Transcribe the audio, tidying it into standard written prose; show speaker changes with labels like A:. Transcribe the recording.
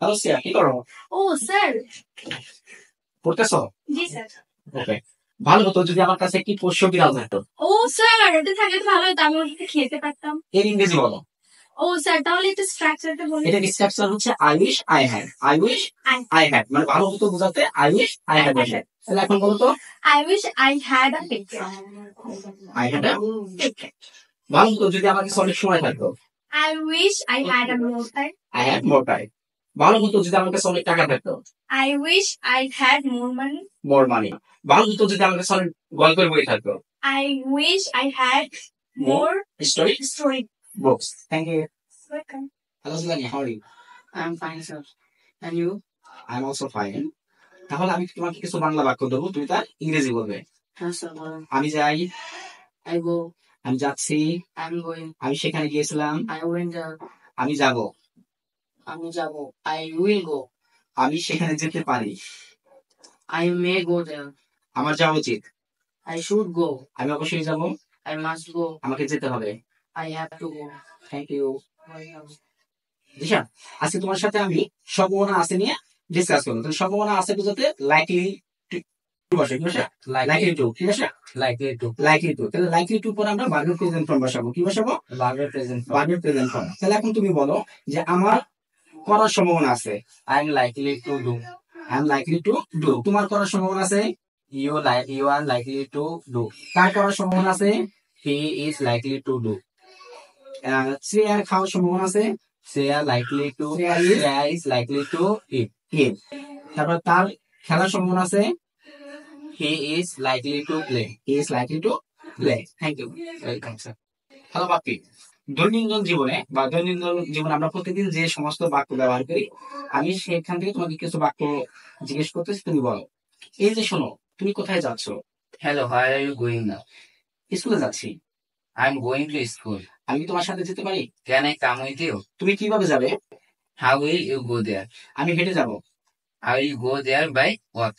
A: Hello সিয়া, কি করো?
B: ও sir.
A: পড়তেছো?
B: জি sir.
A: ওকে। ভালো হতো যদি আমার কাছে একটি পোষ্য বিড়াল থাকতো।
B: ও স্যার, এটা থাকলে তো ভালো হতো, আমি ওটাকে খেতে পারতাম।
A: এর ইংরেজি বলো।
B: ও স্যার, তাহলে একটু স্ট্রাকচারটা বলুন।
A: এটা স্ট্রাকচার হচ্ছে I wish I had. I wish I had মানে ভালো হতো বোঝাতে আই উইশ আই হ্যাড বসে। তাহলে এখন বলো তো
B: I wish I had a picture.
A: I had ভালো হতো যদি আমার কাছে অনেক সময় থাকতো।
B: I wish I had a more time.
A: I had more time. ভালো হতো যদি আমার কাছে অনেক টাকা থাকতো।
B: I wish I had more money.
A: মোর মানি। ভালো হতো যদি আমার কাছে অনেক গল্পের বই থাকতো।
B: I wish I had more
A: story
B: story
A: বুকস। Thank you.
B: welcome.
A: Hello Jilani, how are you?
C: I'm fine, sir. And you?
A: I am also fine. তাহলে আমি তোমাকে কিছু বাংলা বাক্য দেবো, তুমি তার ইংরেজি বলবে।
C: Yes, sir.
A: আমি যাই,
C: I go.
A: আমি যাচ্ছি,
C: I'm going.
A: আমি সেখানে গিয়েছিলাম,
C: I went there.
A: আমি যাব,
C: আমি যাবো. I will go.
A: আমি সেখানে যেতে পারি,
C: I may go there.
A: আমার যাওয়া উচিত,
C: I should go.
A: আমি অবশ্যই যাব,
C: I must go.
A: আমাকে যেতে হবে।
C: I have to go.
A: Thank you.
C: Welcome.
A: Disha, আজকে তোমার সাথে আমি সম্ভাবনা আছে নিয়ে ডিসকাস করবো। তাহলে সম্ভাবনা আছে বুঝাতে লাইকলি বসে, কি বসে? লাইকলি টু, কি বসে? Likely to. তাহলে লাইকলি টু পরে আমরা ভার্বের প্রেজেন্ট ফর্ম বসাবো। কি বসাবো? ভার্বের প্রেজেন্ট ফর্ম। তাহলে এখন তুমি বলো যে আমার করার সম্ভাবনা আছে।
D: I am likely to do.
A: I am likely to do. তোমার করার সম্ভাবনা আছে।
D: You are likely to do.
A: কার করার সম্ভাবনা আছে।
D: He is likely to do.
A: শ্রেয়ার খাওয়ার সম্ভাবনা আছে।
D: They are likely to.
A: Shreya
D: is likely to eat.
A: এর। তারপর তার খেলার সম্ভাবনা আছে।
D: He is likely to play.
A: He is likely to play. Thank you.
D: Welcome, sir.
A: Hello Bappi, দৈনন্দিন জীবনে আমরা প্রতিদিন যে সমস্ত বাক্য ব্যবহার করি, আমি সেখান থেকে তোমাকে কিছু বাক্য জিজ্ঞেস করতেছি, তুমি বলো। এই যে শোনো, তুমি কোথায় যাচ্ছ?
D: Hello, where are you going now?
A: স্কুলে যাচ্ছি।
D: I am going to school.
A: আমি কি তোমার সাথে যেতে পারি?
D: Can I come with you?
A: তুমি কিভাবে যাবে?
D: How will you go there?
A: আমি হেঁটে যাব।
D: I will go there by walk.